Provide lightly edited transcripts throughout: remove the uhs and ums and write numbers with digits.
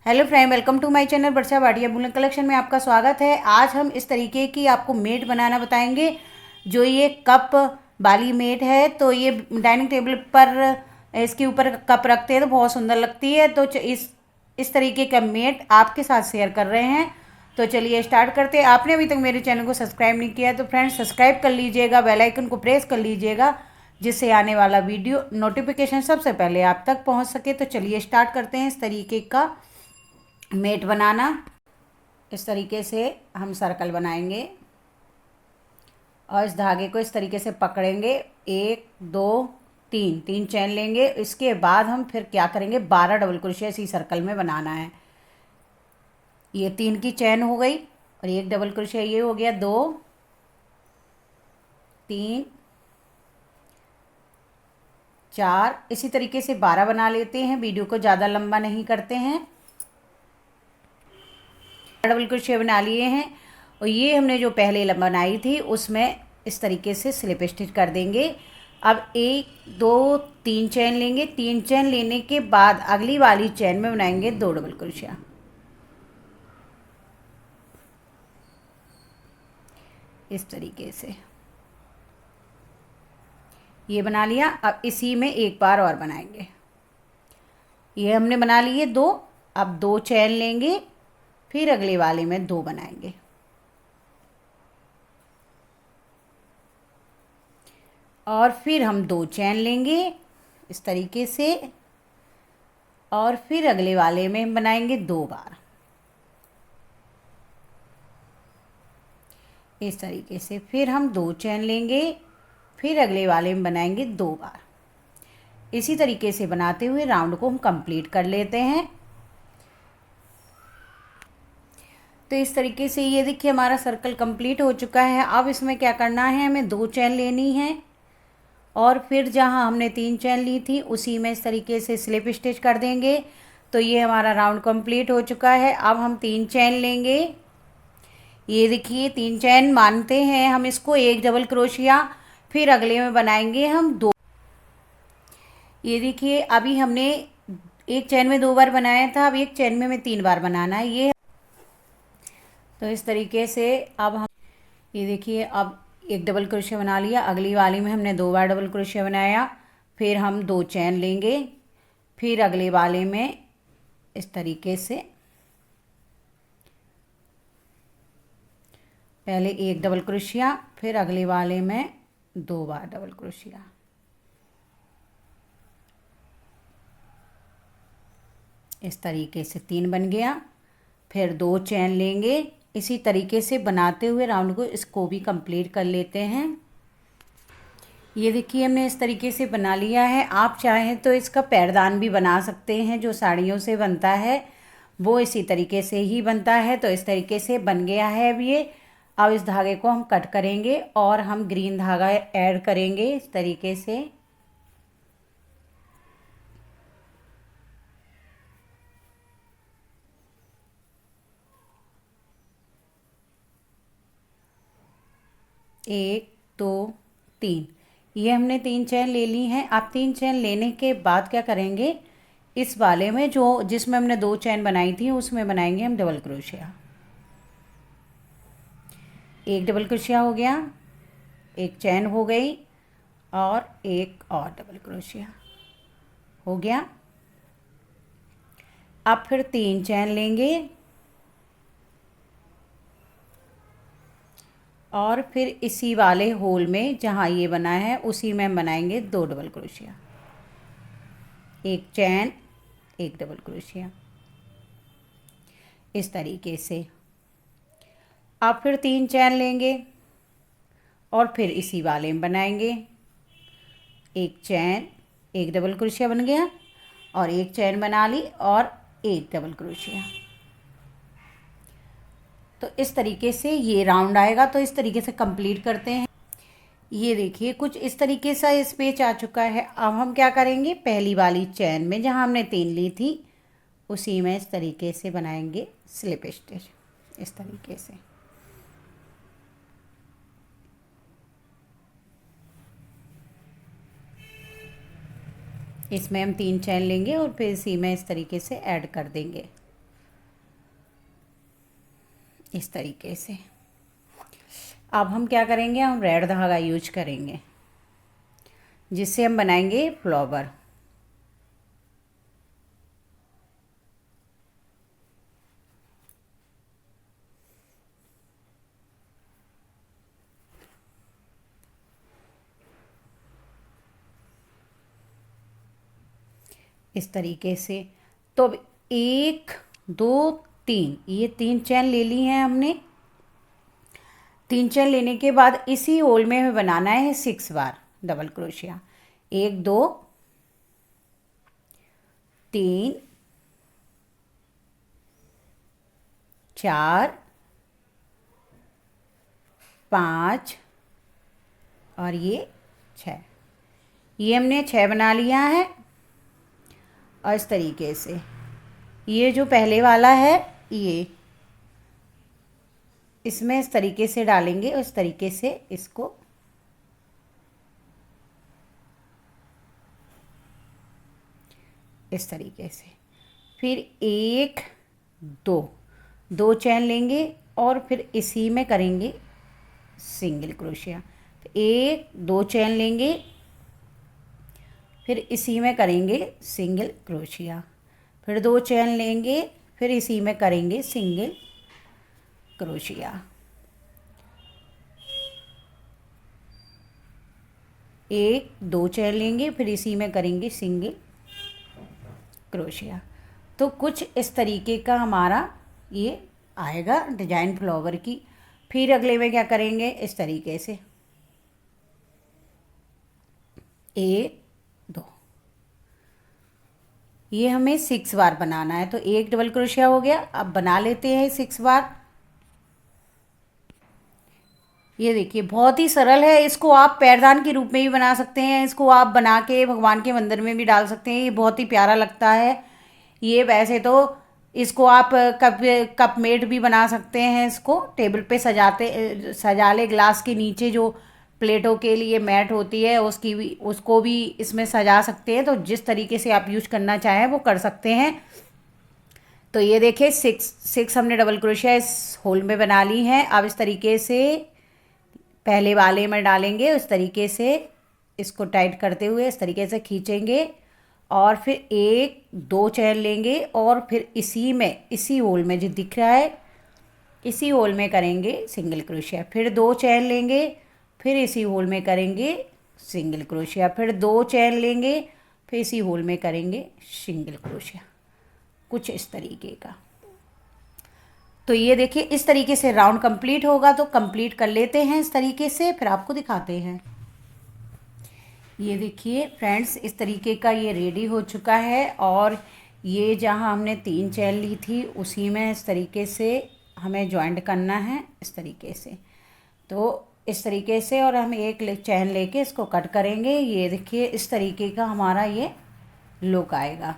Hello friend, welcome to my channel Varsha Bhatia woollen collection में आपका स्वागत है। आज हम इस तरीके की आपको मेट बनाना बताएंगे। जो ये कप वाली मेट है, तो ये डाइनिंग टेबल पर इसके ऊपर कप रखते हैं तो बहुत सुंदर लगती है। तो इस तरीके का मेट आपके साथ शेयर कर रहे हैं। तो चलिए स्टार्ट करते हैं। आपने अभी तक मेरे चैनल को सब्सक्राइब नहीं किया है तो फ्रेंड्स सब्सक्राइब कर लीजिएगा, बेल आइकन को प्रेस कर लीजिएगा, जिससे आने वाला वीडियो नोटिफिकेशन सबसे पहले आप तक पहुंच सके। तो चलिए स्टार्ट करते हैं इस तरीके का मेट बनाना। इस तरीके से हम सर्कल बनाएंगे और इस धागे को इस तरीके से पकड़ेंगे। 1 2 3 3 चैन लेंगे। इसके बाद हम फिर क्या करेंगे, 12 डबल क्रोशिया इसी सर्कल में बनाना है। ये 3 की चैन हो गई और 1 डबल क्रोशिया ये हो गया। 2 3 4 इसी तरीके से 12 बना लेते हैं। वीडियो को ज़्यादा लंबा नहीं करते हैं। डबल क्रोशिया बना लिए हैं और ये हमने जो पहले बनाई थी उसमें इस तरीके से स्लिप स्टिच कर देंगे। अब 1 2 3 चैन लेंगे। 3 चैन लेने के बाद अगली वाली चैन में बनाएंगे 2 डबल क्रोशिया। इस तरीके से ये बना लिया। अब इसी में एक बार और बनाएंगे। ये हमने बना लिए 2। अब 2 चैन लेंगे, फिर अगले वाले में 2 बनाएंगे और फिर हम 2 चैन लेंगे इस तरीके से और फिर अगले वाले में हम बनाएंगे 2 बार। इस तरीके से फिर हम 2 चैन लेंगे, फिर अगले वाले में बनाएंगे 2 बार। इसी तरीके से बनाते हुए राउंड को हम कंप्लीट कर लेते हैं। तो इस तरीके से ये देखिए हमारा सर्कल कंप्लीट हो चुका है। अब इसमें क्या करना है, हमें 2 चैन लेनी है और फिर जहाँ हमने 3 चैन ली थी उसी में इस तरीके से स्लिप स्टिच कर देंगे। तो ये हमारा राउंड कंप्लीट हो चुका है। अब हम 3 चैन लेंगे। ये देखिए 3 चैन मानते हैं हम इसको, 1 डबल क्रोशिया, फिर अगले में बनाएंगे हम 2। ये देखिए अभी हमने एक चैन में 2 बार बनाया था, अब एक चैन में हमें 3 बार बनाना है। ये तो इस तरीके से अब हम ये देखिए अब 1 डबल क्रोशिया बना लिया। अगली वाली में हमने 2 बार डबल क्रोशिया बनाया, फिर हम 2 चैन लेंगे, फिर अगले वाले में इस तरीके से पहले 1 डबल क्रोशिया, फिर अगले वाले में 2 बार डबल क्रोशिया। इस तरीके से 3 बन गया। फिर 2 चैन लेंगे। इसी तरीके से बनाते हुए राउंड को इसको भी कंप्लीट कर लेते हैं। ये देखिए हमने इस तरीके से बना लिया है। आप चाहें तो इसका पैरदान भी बना सकते हैं, जो साड़ियों से बनता है वो इसी तरीके से ही बनता है। तो इस तरीके से बन गया है अब ये। अब इस धागे को हम कट करेंगे और हम ग्रीन धागा ऐड करेंगे इस तरीके से। एक 2 3 ये हमने 3 चैन ले ली हैं। अब 3 चैन लेने के बाद क्या करेंगे, इस वाले में जो जिसमें हमने 2 चैन बनाई थी उसमें बनाएंगे हम डबल क्रोशिया। 1 डबल क्रोशिया हो गया, 1 चैन हो गई और 1 और डबल क्रोशिया हो गया। अब फिर 3 चैन लेंगे और फिर इसी वाले होल में जहाँ ये बना है उसी में बनाएंगे 2 डबल क्रोशिया। 1 चैन 1 डबल क्रोशिया इस तरीके से। अब फिर 3 चैन लेंगे और फिर इसी वाले में बनाएंगे 1 चैन 1 डबल क्रोशिया बन गया और 1 चैन बना ली और 1 डबल क्रोशिया। तो इस तरीके से ये राउंड आएगा। तो इस तरीके से कंप्लीट करते हैं। ये देखिए कुछ इस तरीके से इस पेच आ चुका है। अब हम क्या करेंगे, पहली वाली चैन में जहाँ हमने 3 ली थी उसी में इस तरीके से बनाएंगे स्लिप स्टिच इस तरीके से। इसमें हम 3 चैन लेंगे और फिर इसी में इस तरीके से ऐड कर देंगे। इस तरीके से। अब हम क्या करेंगे, हम रेड धागा यूज करेंगे जिससे हम बनाएंगे फ्लावर। इस तरीके से। तो अब 1 2 3, ये 3 चैन ले ली हैं हमने। 3 चैन लेने के बाद इसी होल में हमें बनाना है 6 बार डबल क्रोशिया। 1 2 3 4 5 और ये 6। ये हमने 6 बना लिया है। और इस तरीके से ये जो पहले वाला है ये इसमें इस तरीके से डालेंगे और इस तरीके से इसको इस तरीके से। फिर 1 2 चैन लेंगे और फिर इसी में करेंगे सिंगल क्रोशिया। 1 2 चैन लेंगे, फिर इसी में करेंगे सिंगल क्रोशिया। फिर 2 चैन लेंगे, फिर इसी में करेंगे सिंगल क्रोशिया। 1 2 चैन लेंगे, फिर इसी में करेंगे सिंगल क्रोशिया। तो कुछ इस तरीके का हमारा ये आएगा डिजाइन फ्लावर की। फिर अगले में क्या करेंगे, इस तरीके से 1 2, ये हमें 6 बार बनाना है। तो 1 डबल क्रोशिया हो गया। अब बना लेते हैं 6 बार। ये देखिए बहुत ही सरल है। इसको आप पैरदान के रूप में भी बना सकते हैं। इसको आप बना के भगवान के मंदिर में भी डाल सकते हैं। ये बहुत ही प्यारा लगता है। ये वैसे तो इसको आप कप मेट भी बना सकते हैं। इसको टेबल पे सजा ले। ग्लास के नीचे जो प्लेटों के लिए मैट होती है उसको भी इसमें सजा सकते हैं। तो जिस तरीके से आप यूज करना चाहें वो कर सकते हैं। तो ये देखिए 6 हमने डबल क्रोशिया इस होल में बना ली हैं। अब इस तरीके से पहले वाले में डालेंगे, इस तरीके से इसको टाइट करते हुए इस तरीके से खींचेंगे और फिर 1 2 चैन लेंगे और फिर इसी होल में जो दिख रहा है इसी होल में करेंगे सिंगल क्रोशिया। फिर 2 चैन लेंगे, फिर इसी होल में करेंगे सिंगल क्रोशिया। फिर 2 चैन लेंगे, फिर इसी होल में करेंगे सिंगल क्रोशिया। कुछ इस तरीके का। तो ये देखिए इस तरीके से राउंड कंप्लीट होगा। तो कंप्लीट कर लेते हैं इस तरीके से, फिर आपको दिखाते हैं। ये देखिए फ्रेंड्स इस तरीके का ये रेडी हो चुका है। और ये जहाँ हमने 3 चैन ली थी उसी में इस तरीके से हमें जॉइंट करना है इस तरीके से। तो इस तरीके से और हम एक चैन लेके इसको कट करेंगे। ये देखिए इस तरीके का हमारा ये लुक आएगा।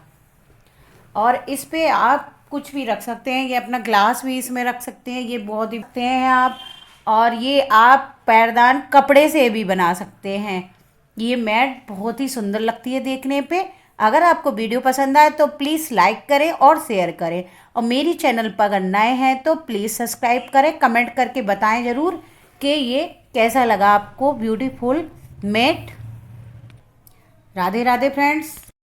और इस पे आप कुछ भी रख सकते हैं। ये अपना ग्लास भी इसमें रख सकते हैं। ये बहुत ही रखते हैं आप। और ये आप पैरदान कपड़े से भी बना सकते हैं। ये मैट बहुत ही सुंदर लगती है देखने पे। अगर आपको वीडियो पसंद आए तो प्लीज़ लाइक करें और शेयर करें। और मेरी चैनल पर अगर नए हैं तो प्लीज़ सब्सक्राइब करें। कमेंट करके बताएं ज़रूर कि ये कैसा लगा आपको beautiful mat. Radhe Radhe friends.